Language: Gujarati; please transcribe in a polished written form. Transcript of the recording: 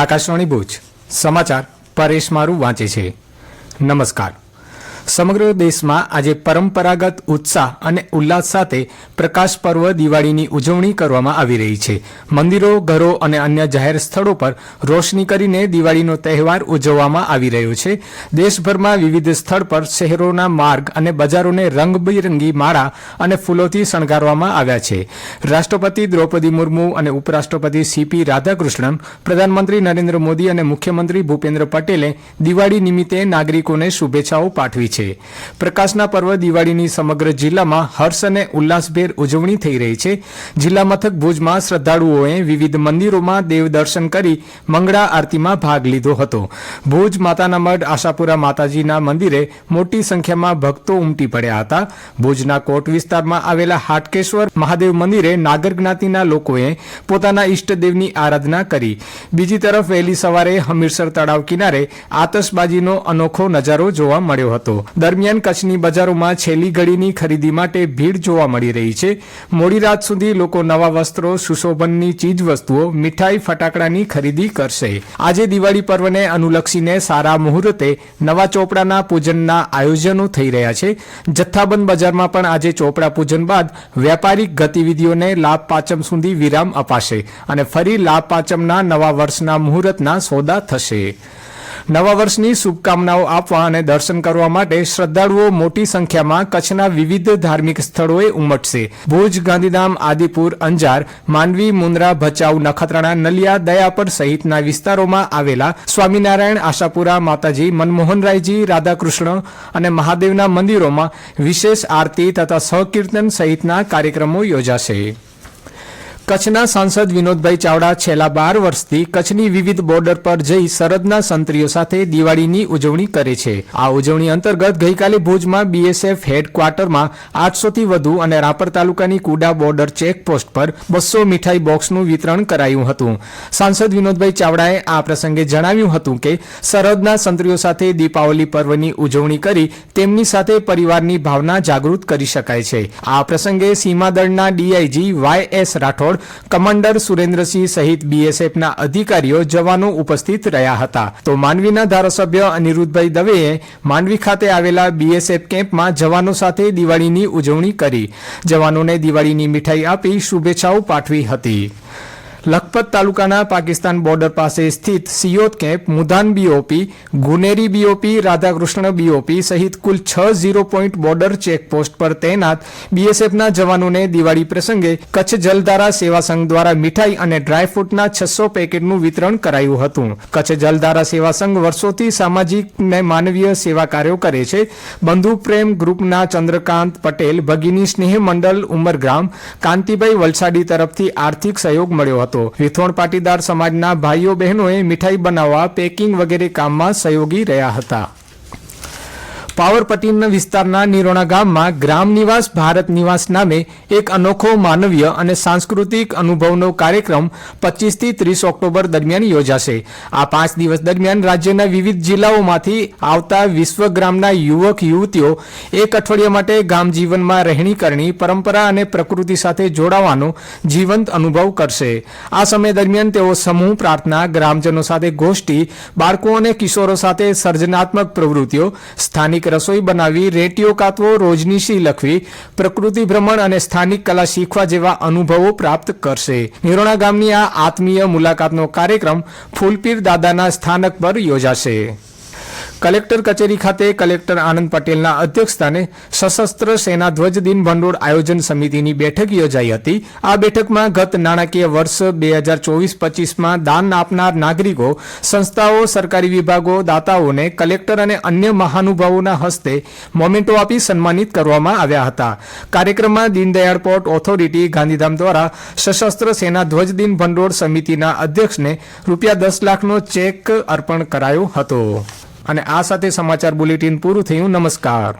આકાશવાણી ભુજ સમાચાર પરેશ મારું વાંચે છે। નમસ્કાર। સમગ્ર દેશમાં આજે પરંપરાગત ઉત્સાહ અને ઉલ્લાસ સાથે પ્રકાશ પર્વ દિવાળીની ઉજવણી કરવામાં આવી રહી છે। મંદિરો, ઘરો અને અન્ય જાહેર સ્થળો પર રોશની કરીને દિવાળીનો તહેવાર ઉજવવામાં આવી રહ્યો છે। દેશભરમાં વિવિધ સ્થળ પર શહેરોના માર્ગ અને બજારોને રંગબેરંગી માળા અને ફૂલોથી શણગારવામાં આવ્યા છે। રાષ્ટ્રપતિ દ્રૌપદી મુર્મુ અને ઉપરાષ્ટ્રપતિ સીપી રાધાકૃષ્ણન, પ્રધાનમંત્રી નરેન્દ્ર મોદી અને મુખ્યમંત્રી ભૂપેન્દ્ર પટેલે દિવાળી નિમિત્તે નાગરિકોને શુભેચ્છાઓ પાઠવી છે। પ્રકાશના પર્વ દિવાળીની સમગ્ર જિલ્લામાં હર્ષ અને ઉલ્લાસભેર ઉજવણી થઈ રહી છે। જિલ્લા મથક ભુજમાં શ્રદ્ધાળુઓએ વિવિધ મંદિરોમાં દેવ દર્શન કરી મંગળા આરતીમાં ભાગ લીધો હતો। ભુજ માતાના મઢ આશાપુરા માતાજીના મંદિરે મોટી સંખ્યામાં ભક્તો ઉમટી પડ્યા હતા। ભુજના કોટ વિસ્તારમાં આવેલા હાટકેશ્વર મહાદેવ મંદિરે નાગર જ્ઞાતિના લોકોએ પોતાના ઈષ્ટદેવની આરાધના કરી। બીજી તરફ વહેલી સવારે હમીરસર તળાવ કિનારે આતશબાજીનો અનોખો નજારો જોવા મળ્યો હતો। દરમિયાન કચ્છની બજારોમાં છેલ્લી ઘડીની ખરીદી માટે ભીડ જોવા મળી રહી છે। મોડી રાત સુધી લોકો નવા વસ્ત્રો, સુશોભનની ચીજ વસ્તુઓ, મીઠાઈ, ફટાકડાની ખરીદી કરશે। આજે દિવાળી પર્વને અનુલક્ષીને સારા મુહૂર્તે નવા ચોપડાના પૂજનના આયોજનો થઈ રહ્યા છે। જથ્થાબંધ બજારમાં પણ આજે ચોપડા પૂજન બાદ વ્યાપારિક ગતિવિધિઓને લાભ પાંચમ સુધી વિરામ અપાશે અને ફરી લાભ પાંચમના નવા વર્ષના મુહૂર્તના સોદા થશે। નવા વર્ષની શુભકામનાઓ આપવા અને દર્શન કરવા માટે શ્રદ્ધાળુઓ મોટી સંખ્યામાં કચ્છના વિવિધ ધાર્મિક સ્થળોએ ઉમટશે। ભુજ, ગાંધીધામ, આદિપુર, અંજાર, માંડવી, મુન્દ્રા, ભચાઉ, નખત્રાણા, નલિયા, દયાપર સહિતના વિસ્તારોમાં આવેલા સ્વામિનારાયણ, આશાપુરા માતાજી, મનમોહનરાયજી, રાધાકૃષ્ણ અને મહાદેવના મંદિરોમાં વિશેષ આરતી તથા સહકીર્તન સહિતના કાર્યક્રમો યોજાશે। કચ્છના સાંસદ વિનોદભાઈ ચાવડા છેલ્લા 12 વર્ષથી કચ્છની વિવિધ બોર્ડર પર જઈ સરહદના સંત્રીઓ સાથે દિવાળીની ઉજવણી કરે છે। આ ઉજવણી અંતર્ગત ગઈકાલે ભુજમાં બીએસએફ હેડક્વાર્ટરમાં 800થી વધુ અને રાપર તાલુકાની કુડા બોર્ડર ચેકપોસ્ટ પર 200 મીઠાઈ બોક્સનું વિતરણ કરાયું હતું। સાંસદ વિનોદભાઈ ચાવડાએ આ પ્રસંગે જણાવ્યું હતું કે સરહદના સંત્રીઓ સાથે દીપાવલી પર્વની ઉજવણી કરી તેમની સાથે પરિવારની ભાવના જાગૃત કરી શકાય છે। આ પ્રસંગે સીમાદળના ડીઆઈજી વાય.એસ. રાઠોડ, કમાન્ડર સુરેન્દ્રસિંહ સહિત બીએસએફના અધિકારીઓ, જવાનો ઉપસ્થિત રહ્યા હતા। તો માંડવીના ધારાસભ્ય અનિરુદ્ધભાઈ દવેએ માંડવી ખાતે આવેલા બીએસએફ કેમ્પમાં જવાનો સાથે દિવાળીની ઉજવણી કરી। જવાનોને દિવાળીની મીઠાઈ આપી શુભેચ્છાઓ પાઠવી હતી। લખપત તાલુકાના પાકિસ્તાન બોર્ડર પાસે સ્થિત Siyot camp, Mudhan BOP, Guneri BOP, Radhakrishna BOP સહિત કુલ 6 ઝીરો પોઈન્ટ બોર્ડર ચેકપોસ્ટ પર તૈનાત બીએસએફના જવાનોને દિવાળી પ્રસંગે કચ્છ જલધારા સેવા સંઘ દ્વારા મીઠાઈ અને ડ્રાયફ્રૂટના 600 પેકેટનું વિતરણ કરાયું હતું। કચ્છ જલધારા સેવા સંઘ વર્ષોથી સામાજિક અને માનવીય સેવા કાર્યો કરે છે। બંધુ પ્રેમ ગ્રુપના ચંદ્રકાંત પટેલ, ભગીની સ્નેહ મંડળ ઉમરગ્રામ, કાંતિભાઈ વલસાડી તરફથી આર્થિક સહયોગ મળ્યો હતો। વિથોણ પાટીદાર સમાજના ભાઈઓ બહેનોએ મીઠાઈ બનાવવા, પેકિંગ વગેરે કામમાં સહયોગી રહ્યા હતા। પાવરપટ્ટી વિસ્તારના નિરોણા ગામમાં ગ્રામ નિવાસ ભારત નિવાસ નામે એક અનોખો માનવીય અને સાંસ્કૃતિક અનુભવનો કાર્યક્રમ 25 થી 30 ઓક્ટોબર દરમિયાન યોજાશે। આ 5 દિવસ દરમિયાન રાજ્યના વિવિધ જિલ્લાઓમાંથી આવતા વિશ્વગ્રામના યુવક યુવતીઓ એક અઠવાડિયા માટે ગામ જીવનમાં રહેણી કરણી, પરંપરા અને પ્રકૃતિ સાથે જોડાવાનો જીવંત અનુભવ કરશે। આ સમય દરમિયાન તેઓ સમૂહ પ્રાર્થના, ગ્રામજનો સાથે ગોષ્ઠી, બાળકો અને કિશોરો સાથે સર્જનાત્મક પ્રવૃત્તિઓ, સ્થાનિક રસોઈ બનાવી, રેટીઓ કાતવો, રોજનીશી લખવી, પ્રકૃતિ ભ્રમણ અને સ્થાનિક કલા શીખવા જેવા અનુભવો પ્રાપ્ત કરશે। નિરોણા ગામની આ આત્મીય મુલાકાતનો કાર્યક્રમ ફૂલપીર દાદાના સ્થાનક પર યોજાશે। કલેક્ટર કચેરી ખાતે કલેક્ટર આનંદ પટેલના અધ્યક્ષસ્થાને સશસ્ત્ર સેના ધ્વજ દિન ભંડોળ આયોજન સમિતિની બેઠક યોજાઈ હતી। આ બેઠકમાં ગત નાણાકીય વર્ષ 2024-25માં દાન આપનાર નાગરિકો, સંસ્થાઓ, સરકારી વિભાગો, દાતાઓને કલેક્ટર અને અન્ય મહાનુભાવોના હસ્તે મોમેન્ટો આપી સન્માનિત કરવામાં આવ્યા હતા। કાર્યક્રમમાં દીનદયાળ પોર્ટ ઓથોરિટી ગાંધીધામ દ્વારા સશસ્ત્ર સેના ધ્વજ દિન ભંડોળ સમિતિના અધ્યક્ષને ₹10 લાખનો ચેક અર્પણ કરાયો હતો। અને આ સાથે સમાચાર બુલેટિન પૂરું થયું। નમસ્કાર।